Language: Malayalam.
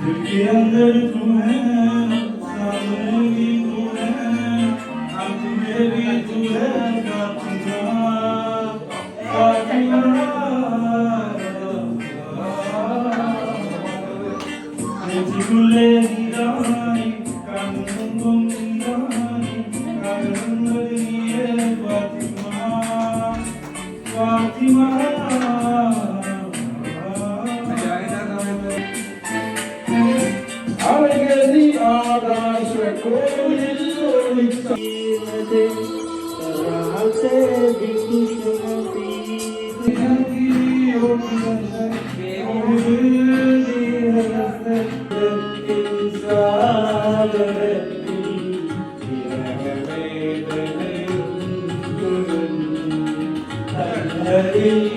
दिल के अंदर तू है, सामने भी तू है, आँख में भी तू है, फातिमा, फातिमा। നെഞ്ചിക്കുള്ളേ നീരായി കണ്ണും നീരായി കണ്ണുന്നത് നീയേ ഫാത്തിമ ഫാത്തിമ. അഴകി ആകാശക്കോണിൽ ഒളിച്ചീനതേ റാസേ ദിഖുശമതി Hare